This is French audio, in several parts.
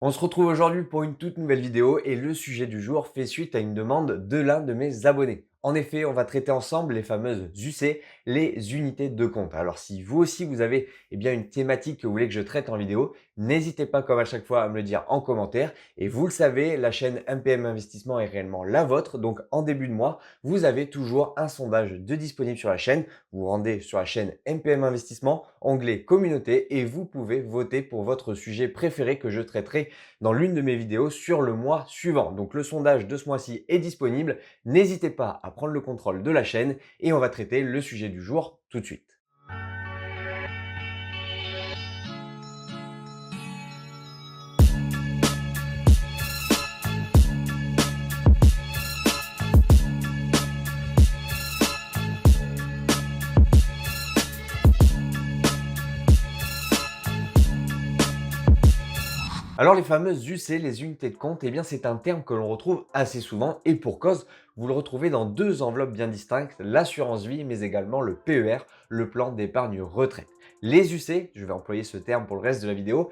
On se retrouve aujourd'hui pour une toute nouvelle vidéo et le sujet du jour fait suite à une demande de l'un de mes abonnés. En effet, on va traiter ensemble les fameuses UC, les unités de compte. Alors si vous aussi vous avez une thématique que vous voulez que je traite en vidéo, n'hésitez pas comme à chaque fois à me le dire en commentaire. Et vous le savez, la chaîne MPM Investissement est réellement la vôtre. Donc en début de mois, vous avez toujours un sondage de disponible sur la chaîne. Vous vous rendez sur la chaîne MPM Investissement, onglet communauté et vous pouvez voter pour votre sujet préféré que je traiterai dans l'une de mes vidéos sur le mois suivant. Donc le sondage de ce mois-ci est disponible. N'hésitez pas à prendre le contrôle de la chaîne et on va traiter le sujet du jour tout de suite. Alors les fameuses UC, les unités de compte, c'est un terme que l'on retrouve assez souvent et pour cause, vous le retrouvez dans deux enveloppes bien distinctes, l'assurance vie mais également le PER, le plan d'épargne retraite. Les UC, je vais employer ce terme pour le reste de la vidéo,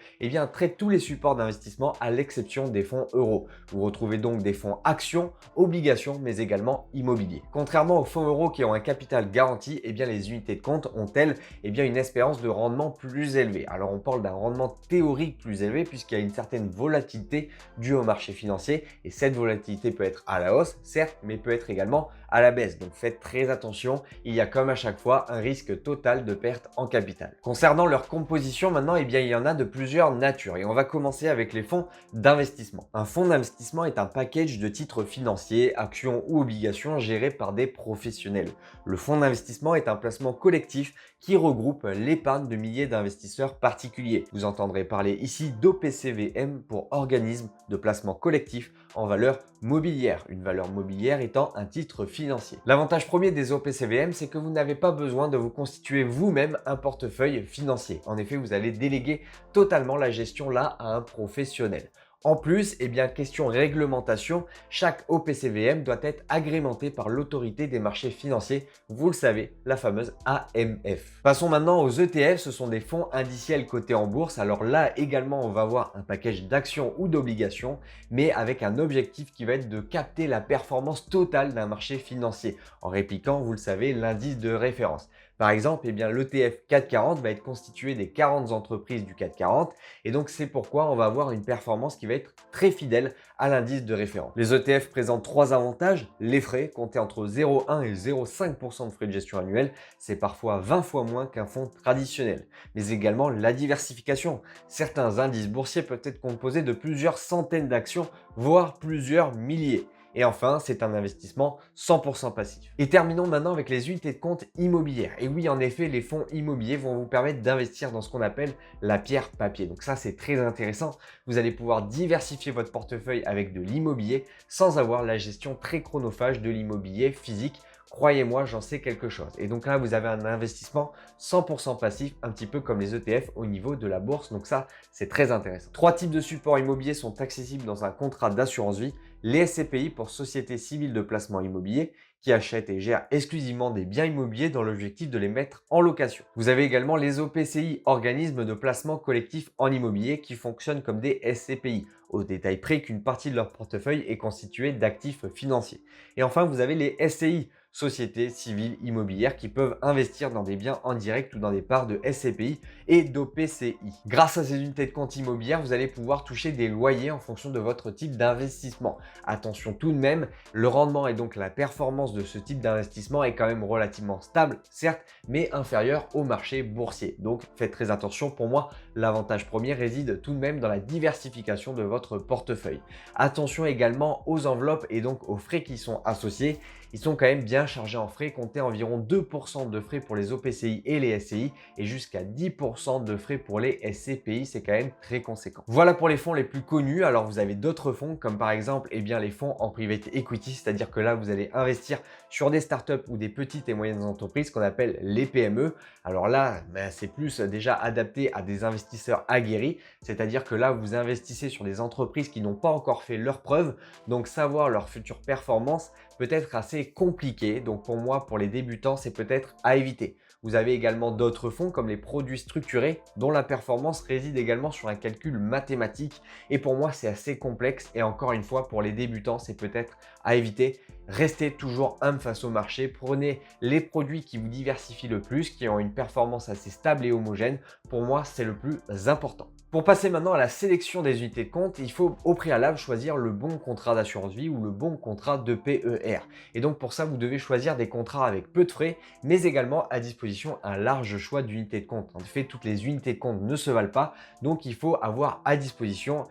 traitent tous les supports d'investissement à l'exception des fonds euros. Vous retrouvez donc des fonds actions, obligations mais également immobiliers. Contrairement aux fonds euros qui ont un capital garanti, les unités de compte ont-elles une espérance de rendement plus élevée. Alors on parle d'un rendement théorique plus élevé puisqu'il y a une certaine volatilité due au marché financier et cette volatilité peut être à la hausse, certes, mais peut être également à la baisse. Donc faites très attention, il y a comme à chaque fois un risque total de perte en capital. Concernant leur composition maintenant, il y en a de plusieurs natures et on va commencer avec les fonds d'investissement. Un fonds d'investissement est un package de titres financiers, actions ou obligations gérés par des professionnels. Le fonds d'investissement est un placement collectif qui regroupe l'épargne de milliers d'investisseurs particuliers. Vous entendrez parler ici d'OPCVM pour organisme de placement collectif en valeur mobilière, une valeur mobilière étant un titre financier. L'avantage premier des OPCVM, c'est que vous n'avez pas besoin de vous constituer vous-même un portefeuille financier. En effet, vous allez déléguer totalement la gestion là à un professionnel. En plus, question réglementation, chaque OPCVM doit être agrémenté par l'autorité des marchés financiers, vous le savez, la fameuse AMF. Passons maintenant aux ETF, ce sont des fonds indiciels cotés en bourse. Alors là également, on va avoir un package d'actions ou d'obligations, mais avec un objectif qui va être de capter la performance totale d'un marché financier, en répliquant, vous le savez, l'indice de référence. Par exemple, l'ETF 440 va être constitué des 40 entreprises du CAC 40 et donc c'est pourquoi on va avoir une performance qui va être très fidèle à l'indice de référence. Les ETF présentent trois avantages. Les frais, comptés entre 0,1 et 0,5% de frais de gestion annuels, c'est parfois 20 fois moins qu'un fonds traditionnel. Mais également la diversification. Certains indices boursiers peuvent être composés de plusieurs centaines d'actions, voire plusieurs milliers. Et enfin, c'est un investissement 100% passif. Et terminons maintenant avec les unités de compte immobilières. Et oui, en effet, les fonds immobiliers vont vous permettre d'investir dans ce qu'on appelle la pierre papier. Donc ça, c'est très intéressant. Vous allez pouvoir diversifier votre portefeuille avec de l'immobilier sans avoir la gestion très chronophage de l'immobilier physique. Croyez-moi, j'en sais quelque chose. Et donc là, vous avez un investissement 100% passif, un petit peu comme les ETF au niveau de la bourse. Donc ça, c'est très intéressant. Trois types de supports immobiliers sont accessibles dans un contrat d'assurance vie. Les SCPI pour Société Civile de Placement Immobilier qui achètent et gèrent exclusivement des biens immobiliers dans l'objectif de les mettre en location. Vous avez également les OPCI, organismes de placement collectif en immobilier qui fonctionnent comme des SCPI, au détail près qu'une partie de leur portefeuille est constituée d'actifs financiers. Et enfin, vous avez les SCI, sociétés civiles immobilières qui peuvent investir dans des biens en direct ou dans des parts de SCPI et d'OPCI. Grâce à ces unités de compte immobilières, vous allez pouvoir toucher des loyers en fonction de votre type d'investissement. Attention tout de même, le rendement et donc la performance de ce type d'investissement est quand même relativement stable, certes, mais inférieur au marché boursier. Donc faites très attention, pour moi, l'avantage premier réside tout de même dans la diversification de votre portefeuille. Attention également aux enveloppes et donc aux frais qui sont associés. Ils sont quand même bien chargés en frais, comptez environ 2% de frais pour les OPCI et les SCI et jusqu'à 10% de frais pour les SCPI, c'est quand même très conséquent. Voilà pour les fonds les plus connus. Alors vous avez d'autres fonds comme par exemple les fonds en private equity, c'est-à-dire que là vous allez investir sur des startups ou des petites et moyennes entreprises qu'on appelle les PME. Alors là, c'est plus déjà adapté à des investisseurs aguerris, c'est-à-dire que là vous investissez sur des entreprises qui n'ont pas encore fait leurs preuves, donc savoir leur future performance peut être assez compliqué. Donc pour moi, pour les débutants, c'est peut-être à éviter. Vous avez également d'autres fonds comme les produits structurés dont la performance réside également sur un calcul mathématique. Et pour moi, c'est assez complexe et encore une fois, pour les débutants, c'est peut-être à éviter. Restez toujours humble face au marché. Prenez les produits qui vous diversifient le plus, qui ont une performance assez stable et homogène. Pour moi, c'est le plus important. Pour passer maintenant à la sélection des unités de compte, il faut au préalable choisir le bon contrat d'assurance vie ou le bon contrat de PER. Et donc pour ça, vous devez choisir des contrats avec peu de frais, mais également à disposition un large choix d'unités de compte. En effet, toutes les unités de compte ne se valent pas, donc il faut avoir à disposition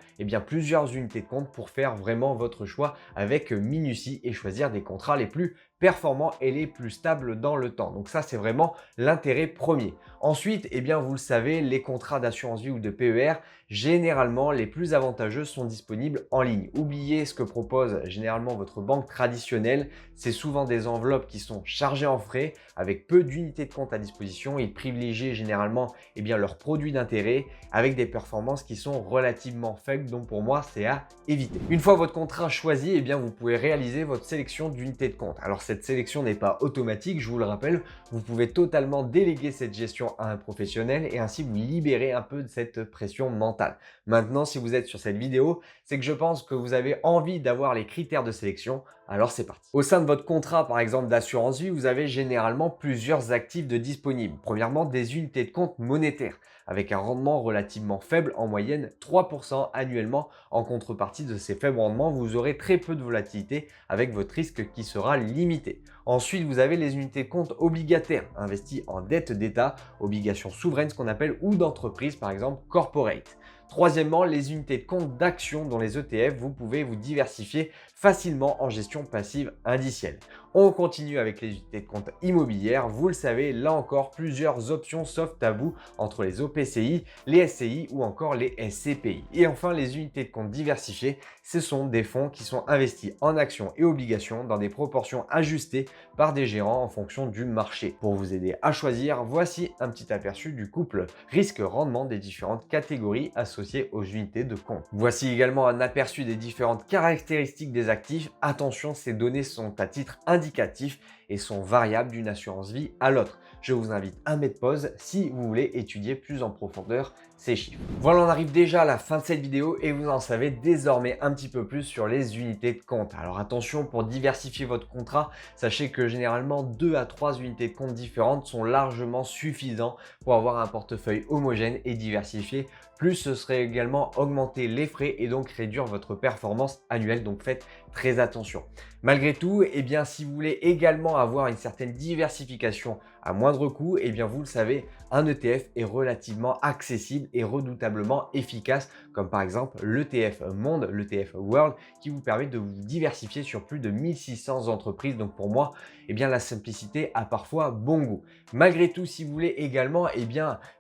plusieurs unités de compte pour faire vraiment votre choix avec minutie et choisir des contrats les plus performants et les plus stables dans le temps. Donc ça, c'est vraiment l'intérêt premier. Ensuite, vous le savez, les contrats d'assurance vie ou de PER, généralement, les plus avantageux sont disponibles en ligne. Oubliez ce que propose généralement votre banque traditionnelle. C'est souvent des enveloppes qui sont chargées en frais avec peu d'unités de compte à disposition. Ils privilégient généralement leurs produits d'intérêt avec des performances qui sont relativement faibles. Donc pour moi, c'est à éviter. Une fois votre contrat choisi, vous pouvez réaliser votre sélection d'unités de compte. Alors cette sélection n'est pas automatique, je vous le rappelle. Vous pouvez totalement déléguer cette gestion à un professionnel et ainsi vous libérer un peu de cette pression mentale. Maintenant, si vous êtes sur cette vidéo, c'est que je pense que vous avez envie d'avoir les critères de sélection. Alors c'est parti. Au sein de votre contrat, par exemple d'assurance vie, vous avez généralement plusieurs actifs de disponibles. Premièrement, des unités de compte monétaires avec un rendement relativement faible, en moyenne 3% annuellement. En contrepartie de ces faibles rendements, vous aurez très peu de volatilité avec votre risque qui sera limité. Ensuite, vous avez les unités de compte obligataires investies en dette d'État, obligations souveraines, ce qu'on appelle, ou d'entreprise, par exemple corporate. Troisièmement, les unités de compte d'actions dont les ETF, vous pouvez vous diversifier facilement en gestion passive indicielle. On continue avec les unités de compte immobilières. Vous le savez, là encore, plusieurs options s'offrent à vous entre les OPCI, les SCI ou encore les SCPI. Et enfin, les unités de compte diversifiées, ce sont des fonds qui sont investis en actions et obligations dans des proportions ajustées par des gérants en fonction du marché. Pour vous aider à choisir, voici un petit aperçu du couple risque-rendement des différentes catégories associées aux unités de compte. Voici également un aperçu des différentes caractéristiques des actifs. Attention, ces données sont à titre indicatif et sont variables d'une assurance vie à l'autre. Je vous invite à mettre pause si vous voulez étudier plus en profondeur ces chiffres. Voilà, on arrive déjà à la fin de cette vidéo et vous en savez désormais un petit peu plus sur les unités de compte. Alors attention, pour diversifier votre contrat, sachez que généralement 2 à 3 unités de compte différentes sont largement suffisants pour avoir un portefeuille homogène et diversifié. Plus ce serait également augmenter les frais et donc réduire votre performance annuelle. Donc faites très attention. Malgré tout, si vous voulez également avoir une certaine diversification à moindre coût, vous le savez, un ETF est relativement accessible et redoutablement efficace, comme par exemple l'ETF Monde, l'ETF World, qui vous permet de vous diversifier sur plus de 1600 entreprises. Donc pour moi, la simplicité a parfois bon goût. Malgré tout, si vous voulez également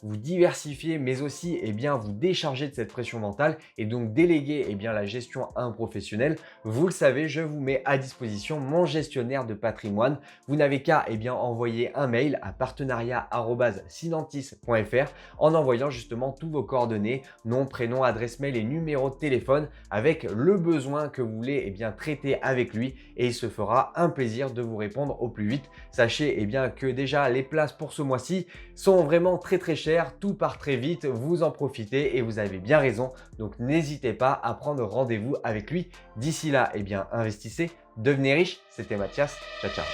vous diversifier, mais aussi vous décharger de cette pression mentale et donc déléguer la gestion à un professionnel, vous le savez, je vous mets à disposition mon gestionnaire de patrimoine. Vous n'avez qu'à envoyer un mail à partenariat@sinantis.fr en envoyant justement tous vos coordonnées, nom, prénom, adresse mail et numéro de téléphone avec le besoin que vous voulez traiter avec lui et il se fera un plaisir de vous répondre au plus vite. Sachez que déjà les places pour ce mois-ci sont vraiment très chères, tout part très vite, vous en profitez et vous avez bien raison. Donc n'hésitez pas à prendre rendez-vous avec lui. D'ici là, investissez, devenez riche. C'était Mathias. Ciao, ciao.